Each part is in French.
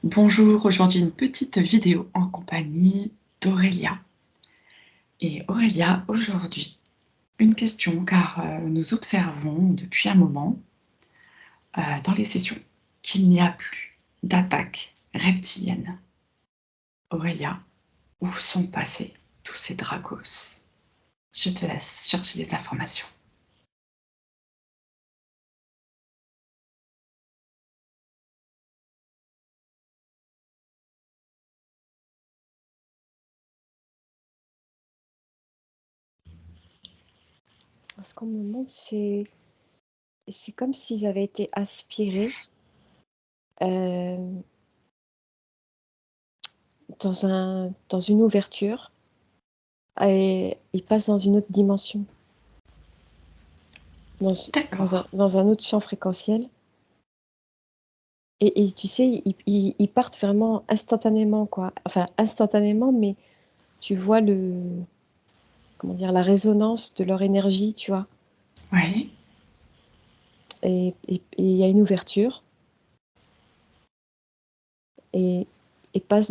Bonjour, aujourd'hui une petite vidéo en compagnie d'Aurélia. Et Aurélia, aujourd'hui, une question car nous observons depuis un moment dans les sessions qu'il n'y a plus d'attaque reptilienne. Aurélia, où sont passés tous ces dragos? Je te laisse chercher les informations. Ce qu'on me montre, c'est comme s'ils avaient été aspirés dans une ouverture et ils passent dans une autre dimension, D'accord, dans un autre champ fréquentiel. Et tu sais, ils partent vraiment instantanément, quoi. Enfin, instantanément, mais tu vois comment dire, la résonance de leur énergie, tu vois. oui, Et il y a une ouverture et ils passent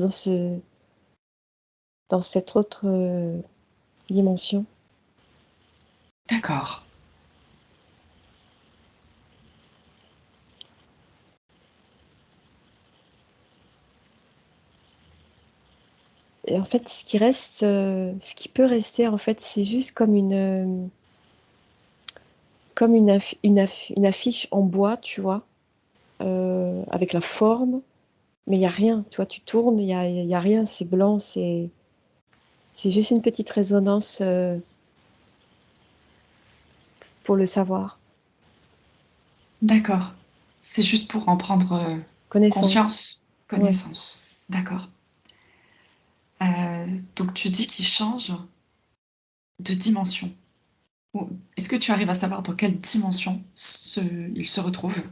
dans cette autre dimension. d'accord. Et en fait, ce qui reste, ce qui peut rester, en fait, c'est juste comme une affiche en bois, tu vois, avec la forme, mais il n'y a rien, tu vois, tu tournes, il y a rien, c'est blanc, c'est juste une petite résonance pour le savoir. D'accord. C'est juste pour en prendre Connaissance. conscience, Ouais. connaissance. D'accord. Donc tu dis qu'il change de dimension. Est-ce que tu arrives à savoir dans quelle dimension il se retrouve?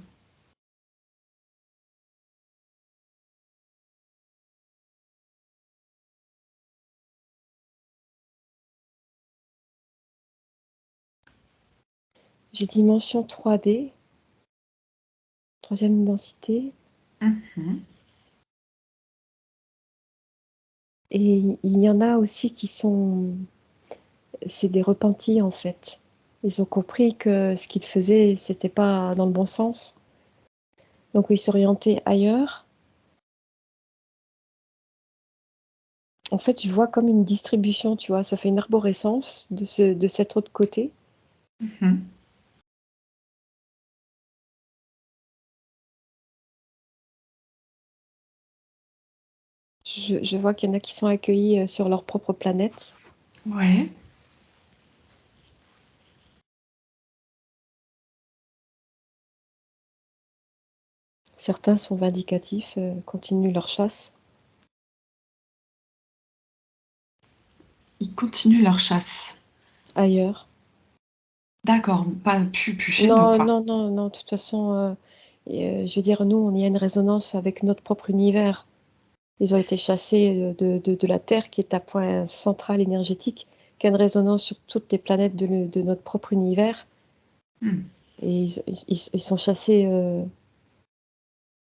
J'ai dimension 3D, troisième densité, Mhm. et il y en a aussi c'est des repentis, en fait. Ils ont compris que ce qu'ils faisaient, c'était pas dans le bon sens. Donc ils s'orientaient ailleurs. En fait, je vois comme une distribution, tu vois, ça fait une arborescence de cet autre côté. Mhm. Je vois qu'il y en a qui sont accueillis sur leur propre planète. Ouais, Certains sont vindicatifs, continuent leur chasse ils continuent leur chasse. ailleurs. D'accord, pas plus chez nous, Non, quoi. non, non, non, de toute façon, je veux dire, nous, on y a une résonance avec notre propre univers. Ils ont été chassés de la Terre, qui est un point central énergétique, qui a une résonance sur toutes les planètes de notre propre univers. Hmm. Et ils sont chassés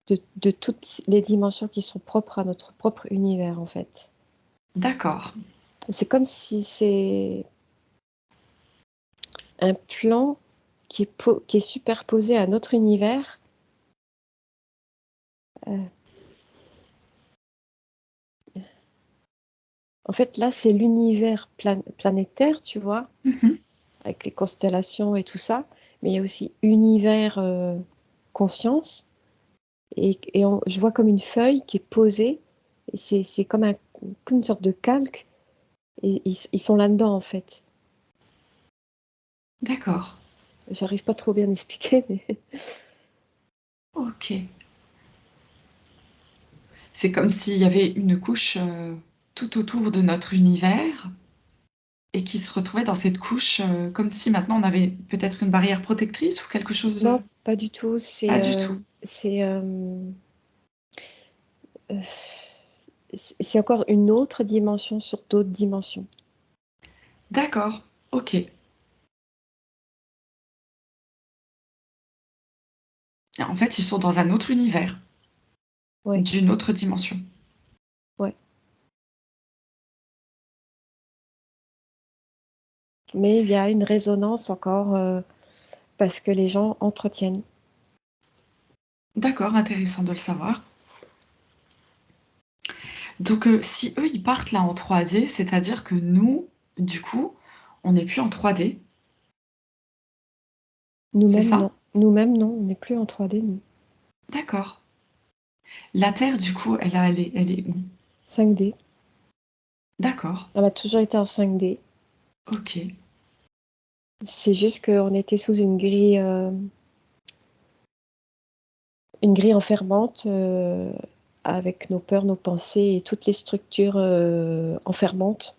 de toutes les dimensions qui sont propres à notre propre univers, en fait. D'accord, C'est comme si c'est un plan qui est superposé à notre univers. Euh, En fait, là, c'est l'univers planétaire, tu vois, Mhm. avec les constellations et tout ça. Mais il y a aussi univers conscience. Je vois comme une feuille qui est posée. Et c'est comme une sorte de calque. Et ils sont là-dedans, en fait. D'accord, J'arrive pas trop bien à expliquer, mais ok. C'est comme s'il y avait une couche tout autour de notre univers et qui se retrouvait dans cette couche comme si maintenant on avait peut-être une barrière protectrice ou quelque chose. non, pas du tout. Pas du tout. C'est euh, c'est encore une autre dimension sur d'autres dimensions. D'accord, ok. En fait, ils sont dans un autre univers. Ouais, d'une autre dimension. ouais. Mais il y a une résonance encore parce que les gens entretiennent. D'accord, intéressant de le savoir. Donc, si eux, ils partent là en 3D, c'est-à-dire que nous, du coup, on n'est plus en 3D, c'est Nous-mêmes, non. ça? Nous-mêmes, non. On n'est plus en 3D, nous. D'accord. La Terre, du coup, elle est où? 5D. D'accord. Elle a toujours été en 5D. Ok. C'est juste qu'on était sous une grille enfermante avec nos peurs, nos pensées et toutes les structures enfermantes.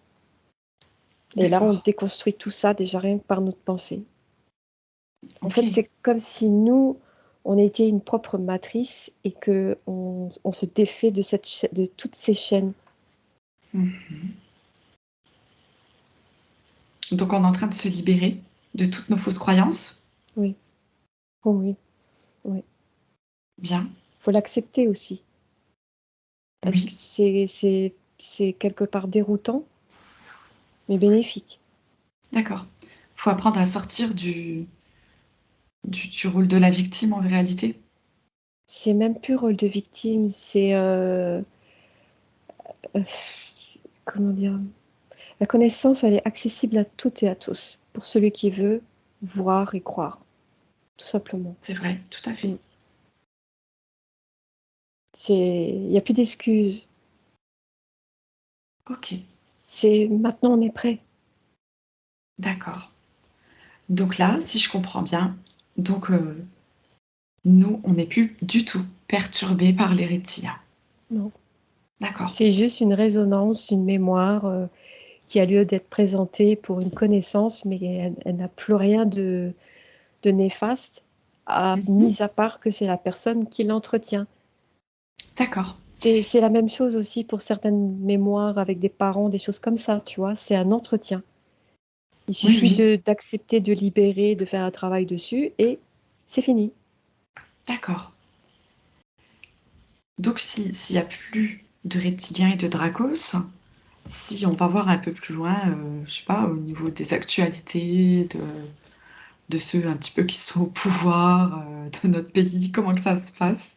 Et là, on D'accord. déconstruit tout ça déjà rien que par notre pensée. En Ok. fait, c'est comme si nous, on était une propre matrice et que on se défait de toutes ces chaînes. Mhm. Donc, on est en train de se libérer de toutes nos fausses croyances. Oui, oh oui, oui. Bien. Faut l'accepter aussi. Parce que Oui. c'est quelque part déroutant, mais bénéfique. D'accord. Faut apprendre à sortir du rôle de la victime en réalité. C'est même plus rôle de victime, c'est euh, comment dire? La connaissance, elle est accessible à toutes et à tous, pour celui qui veut voir et croire, tout simplement. C'est vrai, tout à Mm. fait. Il n'y a plus d'excuses. Ok. C'est maintenant on est prêt. D'accord. Donc là, si je comprends bien, donc nous, on n'est plus du tout perturbés par les reptiliens. Non. D'accord. C'est juste une résonance, une mémoire qui a lieu d'être présentée pour une connaissance, mais elle n'a plus rien de néfaste, Mhm. mis à part que c'est la personne qui l'entretient. D'accord. C'est la même chose aussi pour certaines mémoires avec des parents, des choses comme ça, tu vois. C'est un entretien. Il Oui, suffit oui. d'accepter, de libérer, de faire un travail dessus et c'est fini. D'accord. Donc s'il n'y a plus de reptiliens et de dracos, si on va voir un peu plus loin, je sais pas, au niveau des actualités, de ceux un petit peu qui sont au pouvoir de notre pays, comment que ça se passe?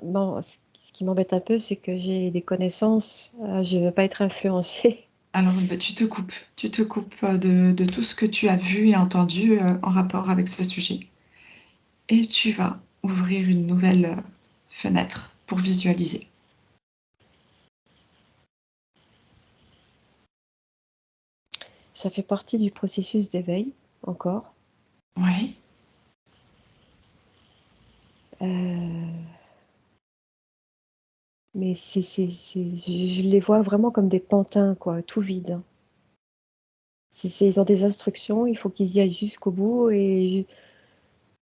Bon, ce qui m'embête un peu, c'est que j'ai des connaissances, je ne veux pas être influencée. Alors, bah, tu te coupes de tout ce que tu as vu et entendu en rapport avec ce sujet. Et tu vas ouvrir une nouvelle fenêtre pour visualiser. Ça fait partie du processus d'éveil, encore. Oui, Euh, mais je les vois vraiment comme des pantins, quoi, tout vide, hein. Ils ont des instructions, il faut qu'ils y aillent jusqu'au bout et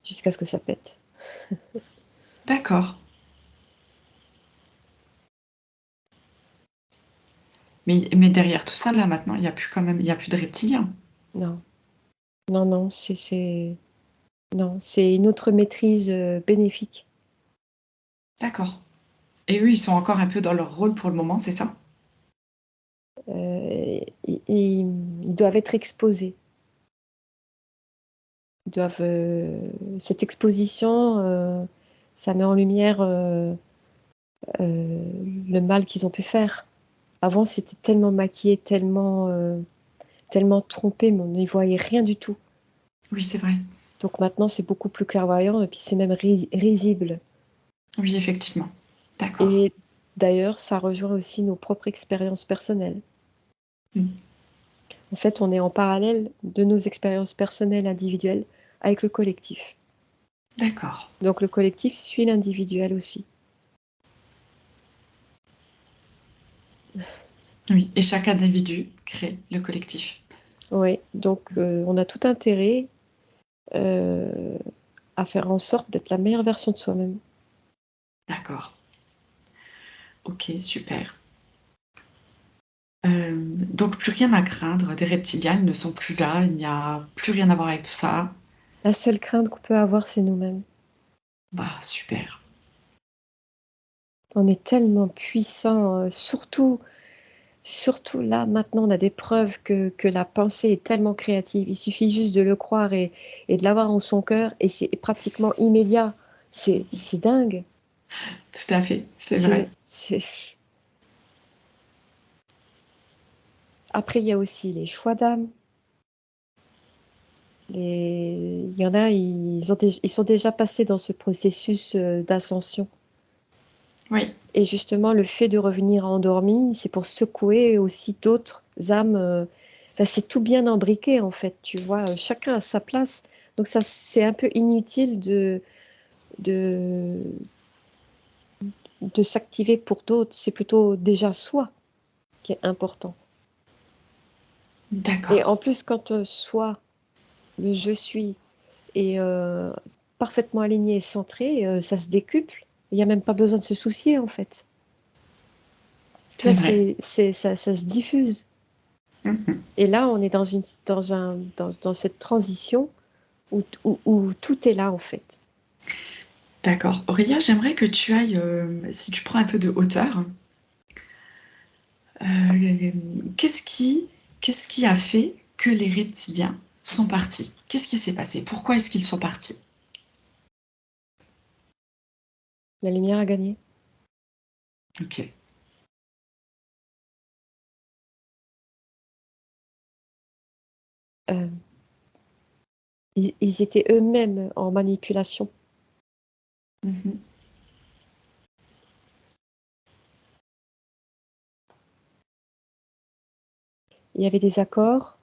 jusqu'à ce que ça pète. d'accord. Mais derrière tout ça, là, maintenant, il n'y a plus quand même, il y a plus de reptiliens. Non, non, non, non, c'est une autre maîtrise bénéfique. D'accord. Et eux, ils sont encore un peu dans leur rôle pour le moment, c'est ça? Ils doivent être exposés. Cette exposition, ça met en lumière le mal qu'ils ont pu faire. Avant, c'était tellement maquillé, tellement trompé, mais on n'y voyait rien du tout. Oui, c'est vrai. Donc maintenant, c'est beaucoup plus clairvoyant et puis c'est même risible. Oui, effectivement. D'accord. Et d'ailleurs, ça rejoint aussi nos propres expériences personnelles. Hmm. En fait, on est en parallèle de nos expériences personnelles individuelles avec le collectif. D'accord. Donc le collectif suit l'individuel aussi. Oui, et chaque individu crée le collectif. Oui, donc on a tout intérêt euh, à faire en sorte d'être la meilleure version de soi-même. D'accord. Ok, super. Donc plus rien à craindre des reptiliens, ils ne sont plus là, il n'y a plus rien à voir avec tout ça. La seule crainte qu'on peut avoir, c'est nous-mêmes. Bah super. On est tellement puissant, surtout là, maintenant, on a des preuves que la pensée est tellement créative. Il suffit juste de le croire et de l'avoir en son cœur, et c'est pratiquement immédiat. C'est dingue. Tout à fait, c'est vrai. C'est... Après, il y a aussi les choix d'âme. Il y en a, ils sont déjà passés dans ce processus d'ascension. Oui, Et justement, le fait de revenir endormi, c'est pour secouer aussi d'autres âmes. Enfin, c'est tout bien imbriqué, en fait, tu vois. Chacun a sa place. Donc ça, c'est un peu inutile de, de s'activer pour d'autres. C'est plutôt déjà soi qui est important. Et en d'accord. plus, quand soi, le je suis, est parfaitement aligné et centré, ça se décuple. Il n'y a même pas besoin de se soucier, en fait. Tu C'est vois, vrai. ça se diffuse. Mhm. Et là, on est dans cette transition où tout est là, en fait. D'accord. Aurélia, j'aimerais que tu ailles, si tu prends un peu de hauteur, euh, qu'est-ce qui, qu'est-ce qui a fait que les reptiliens sont partis? Qu'est-ce qui s'est passé? Pourquoi est-ce qu'ils sont partis? La lumière a gagné. Ok. Euh, ils étaient eux-mêmes en manipulation. Mhm. Il y avait des accords.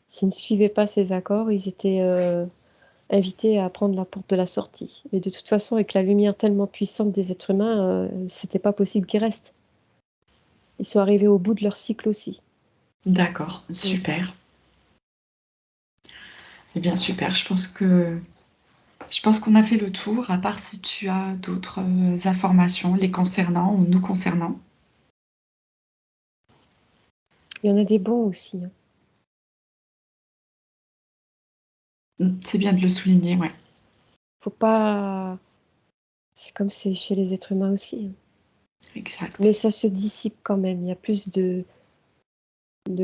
S'ils ne suivaient pas ces accords, ils étaient invités à prendre la porte de la sortie. Et de toute façon, avec la lumière tellement puissante des êtres humains, c'était pas possible qu'ils restent. Ils sont arrivés au bout de leur cycle aussi. D'accord, Mm. super. Eh bien, super. Je pense qu'on a fait le tour, à part si tu as d'autres informations les concernant ou nous concernant. Il y en a des bons aussi, hein. C'est bien de le souligner, ouais. Faut pas. C'est comme c'est chez les êtres humains aussi, hein. Mais Exact. ça se dissipe quand même. Il y a plus de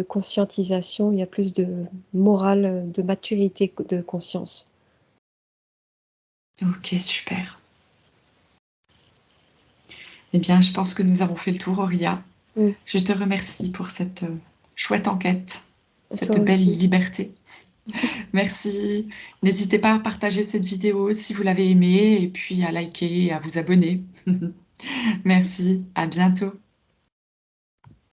conscientisation, il y a plus de morale, de maturité de conscience. Ok, super. Eh bien, je pense que nous avons fait le tour, Auria. Mm. Je te remercie pour cette chouette enquête, Toi cette belle aussi. liberté. Merci. N'hésitez pas à partager cette vidéo si vous l'avez aimée et puis à liker et à vous abonner. Merci. À bientôt.